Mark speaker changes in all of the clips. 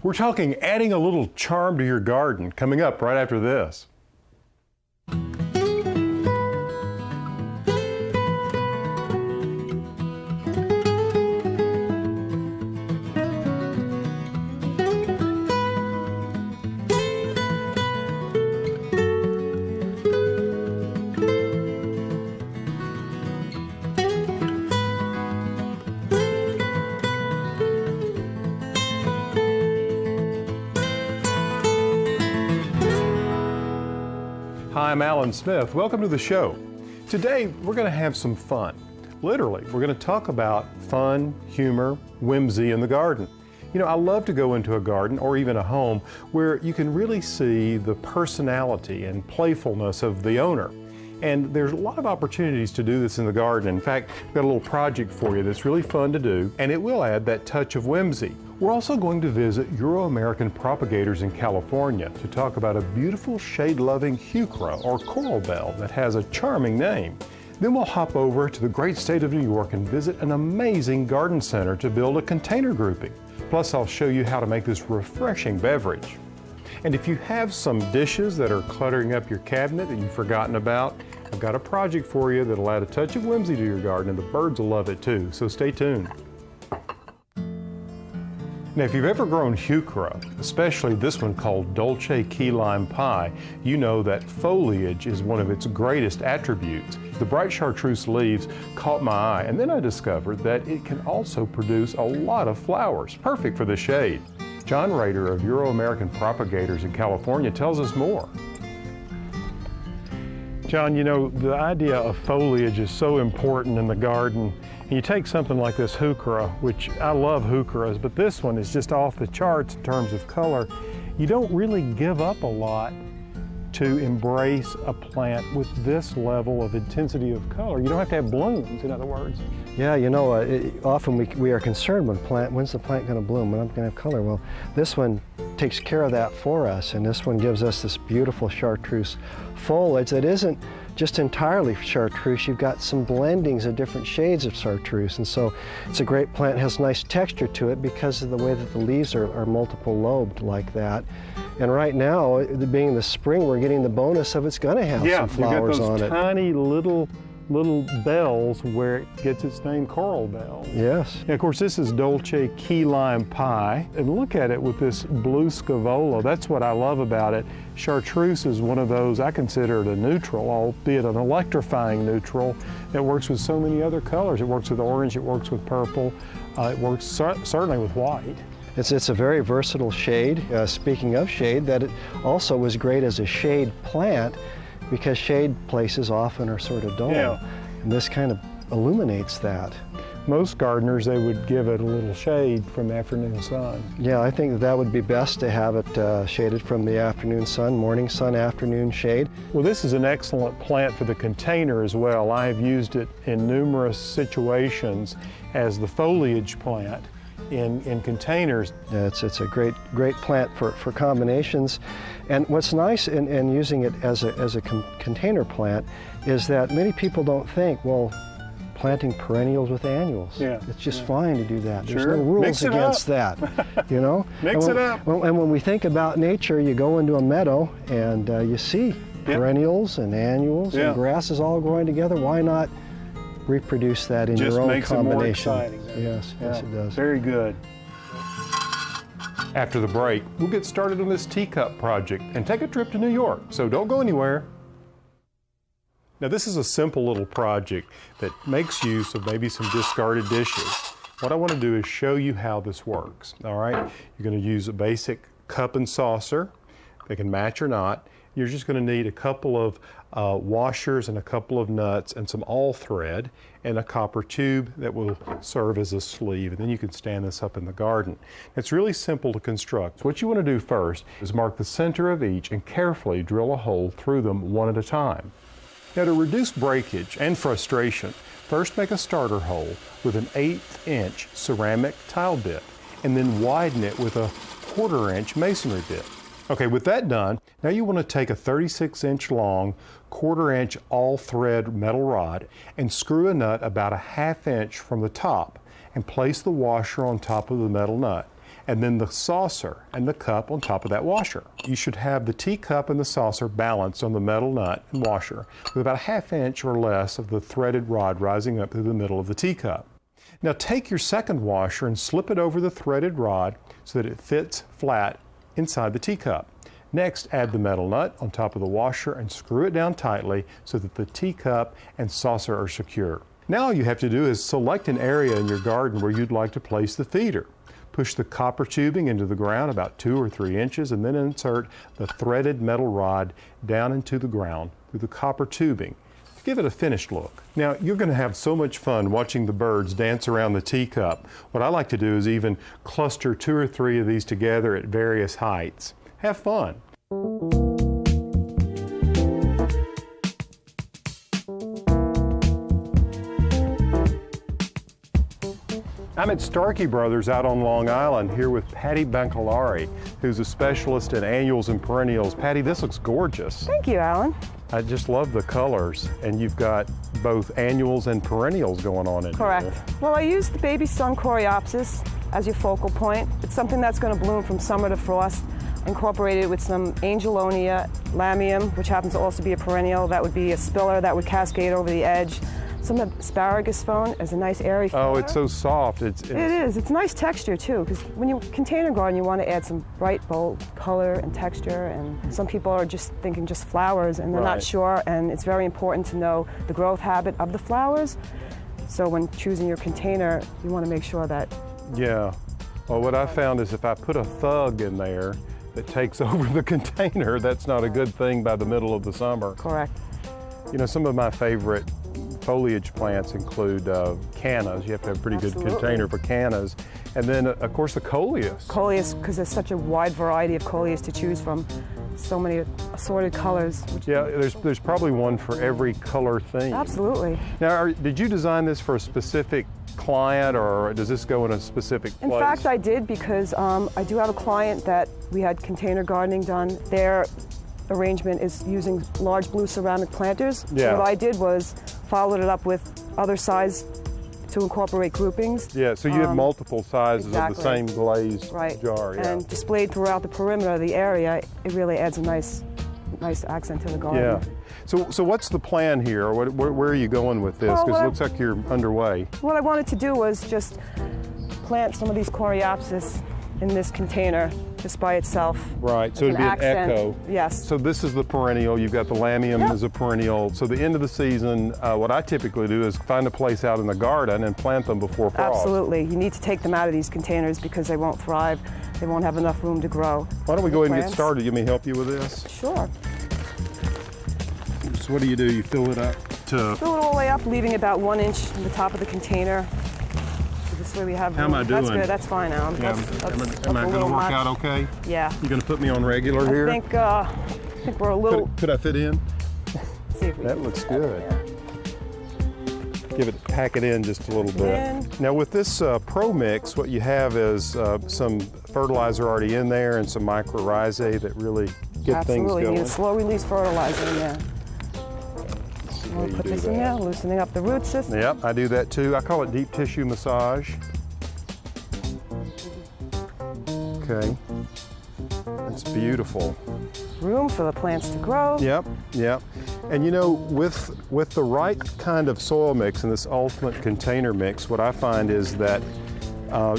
Speaker 1: We're talking adding a little charm to your garden, coming up right after this. Hi, I'm Alan Smith. Welcome to the show. Today, we're going to have some fun. Literally, we're going to talk about fun, humor, whimsy in the garden. You know, I love to go into a garden or even a home where you can really see the personality and playfulness of the owner. And there's a lot of opportunities to do this in the garden. In fact, I've got a little project for you that's really fun to do, and it will add that touch of whimsy. We're also going to visit EuroAmerican Propagators in California to talk about a beautiful shade-loving Heuchera or coral bell that has a charming name. Then we'll hop over to the great state of New York and visit an amazing garden center to build a container grouping. Plus, I'll show you how to make this refreshing beverage. And if you have some dishes that are cluttering up your cabinet that you've forgotten about, I've got a project for you that'll add a touch of whimsy to your garden, and the birds will love it too, so stay tuned. Now, if you've ever grown Heuchera, especially this one called Dolce key lime pie, you know that foliage is one of its greatest attributes. The bright chartreuse leaves caught my eye, and then I discovered that it can also produce a lot of flowers, perfect for the shade. John Rader of EuroAmerican Propagators in California tells us more. John, you know, the idea of foliage is so important in the garden. And you take something like this Heuchera, which I love Heucheras, but this one is just off the charts in terms of color. You don't really give up a lot to embrace a plant with this level of intensity of color. You don't have to have blooms, in other words.
Speaker 2: Yeah, you know, often we are concerned when's the plant going to bloom, when I'm going to have color. Well, this one takes care of that for us, and this one gives us this beautiful chartreuse foliage that isn't just entirely chartreuse. You've got some blendings of different shades of chartreuse, and so it's a great plant. It has nice texture to it because of the way that the leaves are multiple lobed like that. And right now, being the spring, we're getting the bonus of it's going to have some flowers on it.
Speaker 1: Yeah, tiny little bells where it gets its name, coral bell.
Speaker 2: Yes.
Speaker 1: And of course, this is Dolce key lime pie. And look at it with this blue scivolo. That's what I love about it. Chartreuse is one of those, I consider it a neutral, albeit an electrifying neutral, that works with so many other colors. It works with orange, it works with purple, it works certainly with white.
Speaker 2: It's a very versatile shade. Speaking of shade, that it also was great as a shade plant, because shade places often are sort of dull.
Speaker 1: Yeah.
Speaker 2: And this kind of illuminates that.
Speaker 1: Most gardeners, they would give it a little shade from the afternoon sun.
Speaker 2: Yeah, I think that would be best to have it shaded from the afternoon sun, morning sun, afternoon shade.
Speaker 1: Well, this is an excellent plant for the container as well. I have used it in numerous situations as the foliage plant in containers.
Speaker 2: It's a great plant for combinations. And what's nice in using it as a container plant is that many people don't think, well, planting perennials with annuals.
Speaker 1: Yeah,
Speaker 2: it's just fine to do that. There's
Speaker 1: sure.
Speaker 2: no rules against that, you know?
Speaker 1: Mix it up.
Speaker 2: And when we think about nature, you go into a meadow and you see perennials and annuals and grasses all growing together. Why not reproduce that in your own combination?
Speaker 1: It more exciting.
Speaker 2: Yes, it does.
Speaker 1: Very good. After the break, we'll get started on this teacup project and take a trip to New York, so don't go anywhere. Now, this is a simple little project that makes use of maybe some discarded dishes. What I want to do is show you how this works, all right? You're going to use a basic cup and saucer. They can match or not. You're just going to need a couple of washers and a couple of nuts and some all thread and a copper tube that will serve as a sleeve, and then you can stand this up in the garden. It's really simple to construct. What you want to do first is mark the center of each and carefully drill a hole through them one at a time. Now, to reduce breakage and frustration, first make a starter hole with an 1/8 inch ceramic tile bit and then widen it with a 1/4 inch masonry bit. Okay, with that done, now you want to take a 36-inch long, 1/4 inch all-thread metal rod and screw a nut about a 1/2 inch from the top and place the washer on top of the metal nut. and then the saucer and the cup on top of that washer. You should have the teacup and the saucer balanced on the metal nut and washer with about a ½ inch or less of the threaded rod rising up through the middle of the teacup. Now take your second washer and slip it over the threaded rod so that it fits flat inside the teacup. Next, add the metal nut on top of the washer and screw it down tightly so that the teacup and saucer are secure. Now all you have to do is select an area in your garden where you'd like to place the feeder. Push the copper tubing into the ground about 2 or 3 inches and then insert the threaded metal rod down into the ground through the copper tubing. Give it a finished look. Now you're going to have so much fun watching the birds dance around the teacup. What I like to do is even cluster 2 or 3 of these together at various heights. Have fun. I'm at Starkie Brothers out on Long Island here with Patti Bancalari, who's a specialist in annuals and perennials. Patti, this looks gorgeous.
Speaker 3: Thank you, Alan.
Speaker 1: I just love the colors, and you've got both annuals and perennials going on in
Speaker 3: Correct.
Speaker 1: here.
Speaker 3: Well, I used the baby sun Coreopsis as your focal point. It's something that's going to bloom from summer to frost, incorporated with some Angelonia, lamium, which happens to also be a perennial. That would be a spiller that would cascade over the edge. Some Asparagus Fern is a nice airy flower.
Speaker 1: Oh, it's so soft. It is.
Speaker 3: It's nice texture too, because when you container garden, you want to add some bright, bold color and texture. And some people are just thinking just flowers, and they're
Speaker 1: Right.
Speaker 3: not sure. And it's very important to know the growth habit of the flowers. So when choosing your container, you want to make sure that.
Speaker 1: Yeah. Well, what I found is if I put a thug in there that takes over the container, that's not a good thing by the middle of the summer.
Speaker 3: Correct.
Speaker 1: You know, some of my favorite foliage plants include cannas. You have to have a pretty
Speaker 3: Absolutely.
Speaker 1: good container for cannas. And then, of course, the Coleus.
Speaker 3: Coleus, because there's such a wide variety of Coleus to choose from, so many assorted colors.
Speaker 1: Yeah, there's probably one for every color theme.
Speaker 3: Absolutely.
Speaker 1: Now, did you design this for a specific client, or does this go in a specific place?
Speaker 3: In fact, I did, because I do have a client that we had container gardening done. Their arrangement is using large blue ceramic planters.
Speaker 1: Yeah.
Speaker 3: So what I did was followed it up with other size to incorporate groupings.
Speaker 1: Yeah, so you have multiple sizes
Speaker 3: exactly.
Speaker 1: of the same glazed
Speaker 3: Right.
Speaker 1: jar. Yeah.
Speaker 3: And displayed throughout the perimeter of the area, it really adds a nice accent to the garden.
Speaker 1: Yeah. So what's the plan here? Where are you going with this?
Speaker 3: Well,
Speaker 1: Because it looks like you're underway.
Speaker 3: What I wanted to do was just plant some of these Coreopsis in this container just by itself.
Speaker 1: Right, so
Speaker 3: as
Speaker 1: it'd be an
Speaker 3: accent.
Speaker 1: echo.
Speaker 3: Yes.
Speaker 1: So this is the perennial. You've got the lamium
Speaker 3: Yep.
Speaker 1: as a perennial. So the end of the season, what I typically do is find a place out in the garden and plant them before frost.
Speaker 3: Absolutely. You need to take them out of these containers because they won't thrive. They won't have enough room to grow.
Speaker 1: Why don't we go ahead and get
Speaker 3: Plants.
Speaker 1: started? You may help you with this.
Speaker 3: Sure.
Speaker 1: So what do? You fill it up to...
Speaker 3: Fill it all the way up, leaving about 1 inch in the top of the container. So this way we have
Speaker 1: How am I
Speaker 3: room. That's
Speaker 1: doing?
Speaker 3: good. That's fine, Alan.
Speaker 1: Yeah,
Speaker 3: That's
Speaker 1: am I
Speaker 3: a
Speaker 1: going
Speaker 3: little
Speaker 1: to work
Speaker 3: much.
Speaker 1: out okay?
Speaker 3: Yeah.
Speaker 1: You going to put me on regular here?
Speaker 3: I think we're a little.
Speaker 1: Could I fit in?
Speaker 3: See if we
Speaker 1: That
Speaker 3: can-
Speaker 1: looks good. Pack it in just a little bit.
Speaker 3: In.
Speaker 1: Now with this Pro Mix, what you have is some fertilizer already in there and some mycorrhizae that really get things
Speaker 3: Absolutely.
Speaker 1: going.
Speaker 3: Need a slow release fertilizer in there.
Speaker 1: how
Speaker 3: We'll
Speaker 1: you
Speaker 3: put
Speaker 1: do
Speaker 3: this in
Speaker 1: that.
Speaker 3: there, loosening up the root system.
Speaker 1: Yep, I do that too. I call it deep tissue massage. Okay, that's beautiful.
Speaker 3: Room for the plants to grow.
Speaker 1: Yep, yep. And you know, with the right kind of soil mix and this ultimate container mix, what I find is that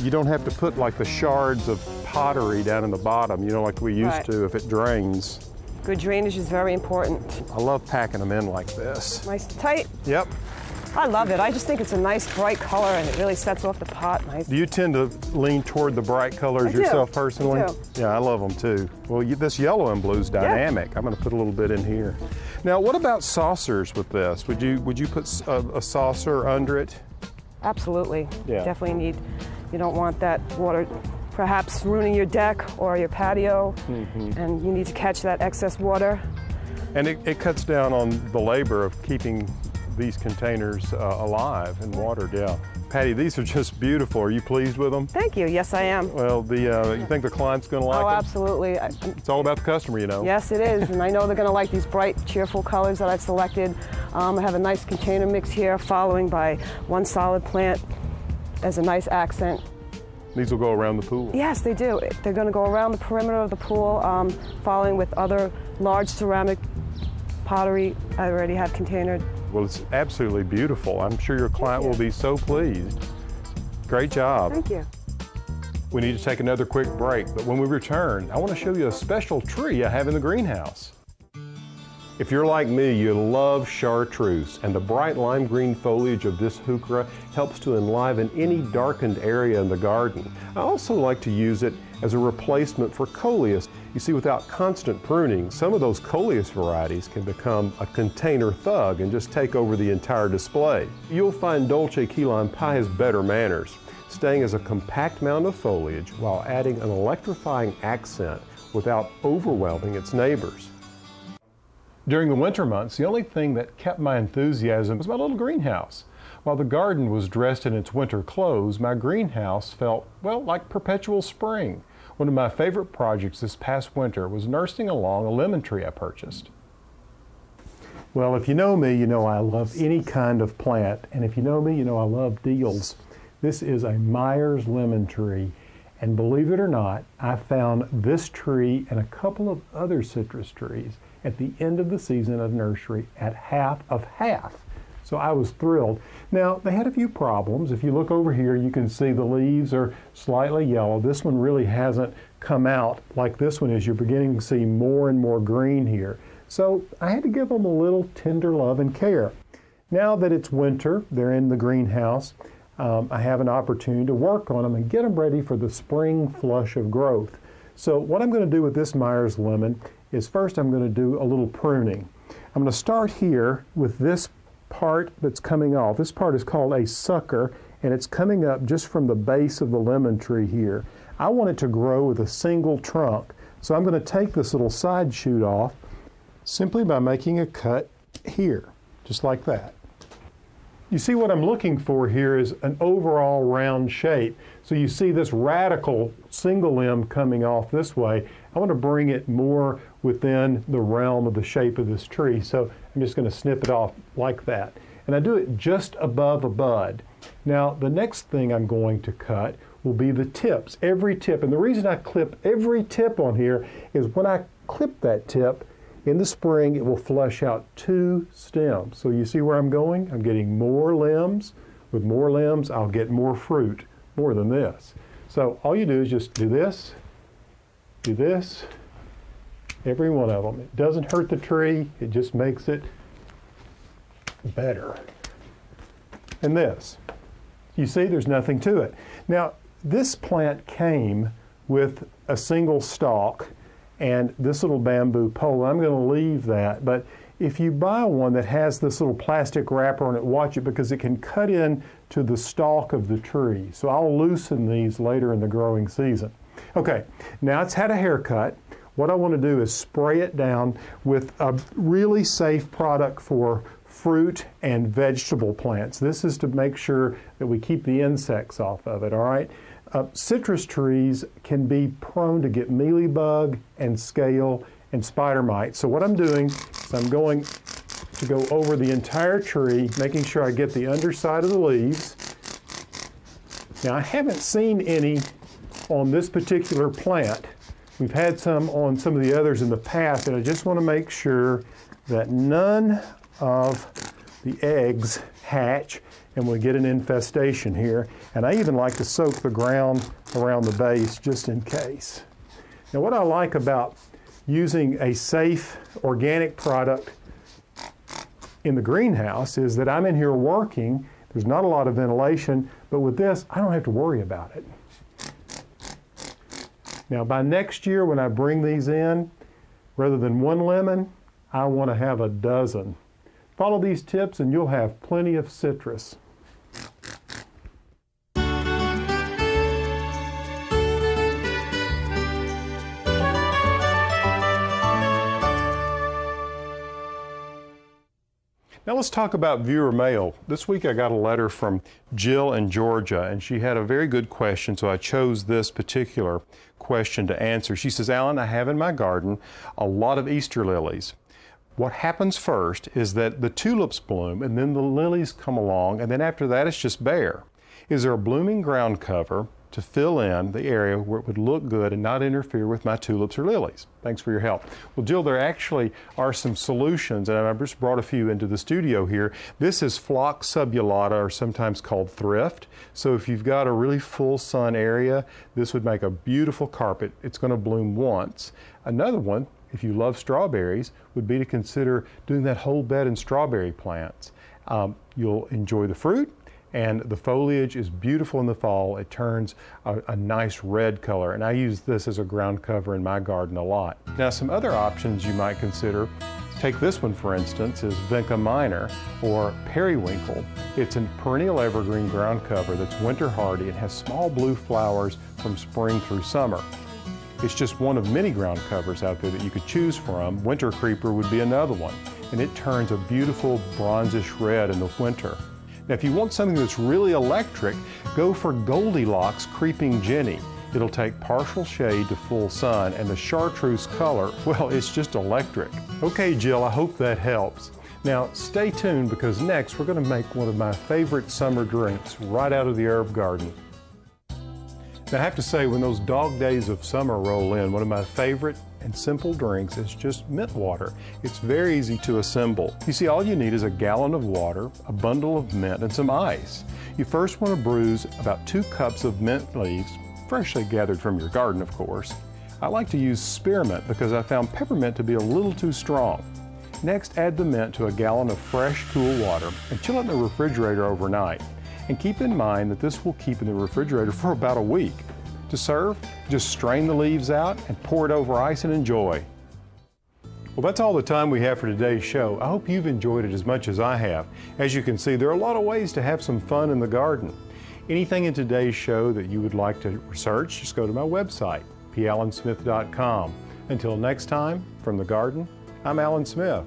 Speaker 1: you don't have to put like the shards of pottery down in the bottom, you know, like we used
Speaker 3: Right.
Speaker 1: to if it drains.
Speaker 3: Good drainage is very important.
Speaker 1: I love packing them in like this.
Speaker 3: Nice and tight.
Speaker 1: Yep.
Speaker 3: I love it. I just think it's a nice bright color and it really sets off the pot nice.
Speaker 1: Do you tend to lean toward the bright colors
Speaker 3: I do.
Speaker 1: yourself personally?
Speaker 3: I do.
Speaker 1: Yeah, I love them too. Well, this yellow and blue is dynamic. I'm going to put a little bit in here. Now, what about saucers with this? Would you put a saucer under it?
Speaker 3: Absolutely.
Speaker 1: Yeah.
Speaker 3: Definitely need. You don't want that water perhaps ruining your deck or your patio, and you need to catch that excess water.
Speaker 1: And it cuts down on the labor of keeping these containers alive and watered, yeah. Patti, these are just beautiful. Are you pleased with them?
Speaker 3: Thank you. Yes, I am.
Speaker 1: Well, you think the client's going to like
Speaker 3: Oh,
Speaker 1: them?
Speaker 3: absolutely.
Speaker 1: It's all about the customer, you know.
Speaker 3: Yes, it is, and I know they're going to like these bright, cheerful colors that I've selected. I have a nice container mix here, following by one solid plant as a nice accent.
Speaker 1: These will go around the pool.
Speaker 3: Yes, they do. They're going to go around the perimeter of the pool, following with other large ceramic pottery I already have containered.
Speaker 1: Well, it's absolutely beautiful. I'm sure your client will be so pleased. Great job.
Speaker 3: Thank you.
Speaker 1: We need to take another quick break, but when we return, I want to show you a special tree I have in the greenhouse. If you're like me, you love chartreuse, and the bright lime green foliage of this Heuchera helps to enliven any darkened area in the garden. I also like to use it as a replacement for Coleus. You see, without constant pruning, some of those Coleus varieties can become a container thug and just take over the entire display. You'll find Dolce key lime pie has better manners, staying as a compact mound of foliage while adding an electrifying accent without overwhelming its neighbors. During the winter months, the only thing that kept my enthusiasm was my little greenhouse. While the garden was dressed in its winter clothes, my greenhouse felt, well, like perpetual spring. One of my favorite projects this past winter was nursing along a lemon tree I purchased. Well, if you know me, you know I love any kind of plant, and if you know me, you know I love deals. This is a Meyer's lemon tree, and believe it or not, I found this tree and a couple of other citrus trees at the end of the season of nursery at half of half. So I was thrilled. Now, they had a few problems. If you look over here, you can see the leaves are slightly yellow. This one really hasn't come out like this one is. You're beginning to see more and more green here. So I had to give them a little tender love and care. Now that it's winter, they're in the greenhouse, I have an opportunity to work on them and get them ready for the spring flush of growth. So what I'm going to do with this Meyer's lemon is first I'm going to do a little pruning. I'm going to start here with this part that's coming off. This part is called a sucker, and it's coming up just from the base of the lemon tree here. I want it to grow with a single trunk, so I'm going to take this little side shoot off simply by making a cut here, just like that. You see, what I'm looking for here is an overall round shape. So you see this radical single limb coming off this way. I want to bring it more within the realm of the shape of this tree. So I'm just going to snip it off like that. And I do it just above a bud. Now, the next thing I'm going to cut will be the tips, every tip. And the reason I clip every tip on here is when I clip that tip, in the spring, it will flush out 2 stems. So you see where I'm going? I'm getting more limbs. With more limbs, I'll get more fruit, more than this. So all you do is just do this, every one of them. It doesn't hurt the tree, it just makes it better. And this. You see, there's nothing to it. Now, this plant came with a single stalk and this little bamboo pole. I'm going to leave that, but if you buy one that has this little plastic wrapper on it, watch it because it can cut in to the stalk of the tree. So I'll loosen these later in the growing season. Okay, now it's had a haircut. What I want to do is spray it down with a really safe product for fruit and vegetable plants. This is to make sure that we keep the insects off of it, all right? Citrus trees can be prone to get mealybug and scale and spider mites. So what I'm doing is I'm going to go over the entire tree, making sure I get the underside of the leaves. Now, I haven't seen any on this particular plant. We've had some on some of the others in the past, and I just want to make sure that none of the eggs hatch and we get an infestation here. And I even like to soak the ground around the base just in case. Now, what I like about using a safe organic product in the greenhouse is that I'm in here working. There's not a lot of ventilation, but with this, I don't have to worry about it. Now, by next year when I bring these in, rather than 1 lemon, I want to have a dozen. Follow these tips and you'll have plenty of citrus. Now let's talk about viewer mail. This week I got a letter from Jill in Georgia, and she had a very good question, so I chose this particular question to answer. She says, Alan, I have in my garden a lot of Easter lilies. What happens first is that the tulips bloom, and then the lilies come along, and then after that it's just bare. Is there a blooming ground cover to fill in the area where it would look good and not interfere with my tulips or lilies. Thanks for your help. Well, Jill, there actually are some solutions, and I just brought a few into the studio here. This is Phlox subulata, or sometimes called thrift. So if you've got a really full sun area, this would make a beautiful carpet. It's going to bloom once. Another one, if you love strawberries, would be to consider doing that whole bed in strawberry plants. You'll enjoy the fruit, and the foliage is beautiful in the fall. It turns a nice red color, and I use this as a ground cover in my garden a lot. Now, some other options you might consider, take this one for instance, is Vinca Minor, or periwinkle. It's a perennial evergreen ground cover that's winter hardy and has small blue flowers from spring through summer. It's just one of many ground covers out there that you could choose from. Winter creeper would be another one, and it turns a beautiful bronzish red in the winter. Now, if you want something that's really electric, go for Goldilocks Creeping Jenny. It'll take partial shade to full sun, and the chartreuse color, well, it's just electric. Okay, Jill, I hope that helps. Now, stay tuned, because next we're going to make one of my favorite summer drinks right out of the herb garden. Now, I have to say, when those dog days of summer roll in, one of my favorite and simple drinks is just mint water. It's very easy to assemble. You see, all you need is a gallon of water, a bundle of mint, and some ice. You first want to bruise about 2 cups of mint leaves, freshly gathered from your garden, of course. I like to use spearmint because I found peppermint to be a little too strong. Next, add the mint to a gallon of fresh, cool water and chill it in the refrigerator overnight. And keep in mind that this will keep in the refrigerator for about a week. To serve, just strain the leaves out and pour it over ice and enjoy. Well, that's all the time we have for today's show. I hope you've enjoyed it as much as I have. As you can see, there are a lot of ways to have some fun in the garden. Anything in today's show that you would like to research, just go to my website, pallensmith.com. Until next time, from the garden, I'm Alan Smith.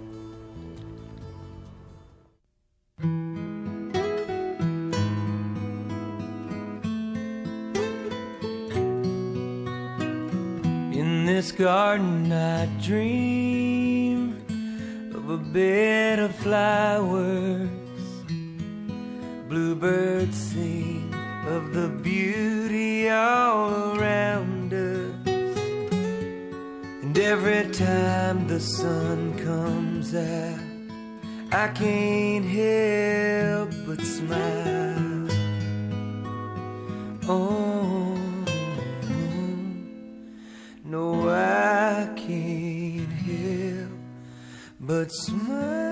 Speaker 4: In this garden I dream of a bed of flowers. Bluebirds sing of the beauty all around us. And every time the sun comes out, I can't help but smile. Oh, no, I can't help but smile.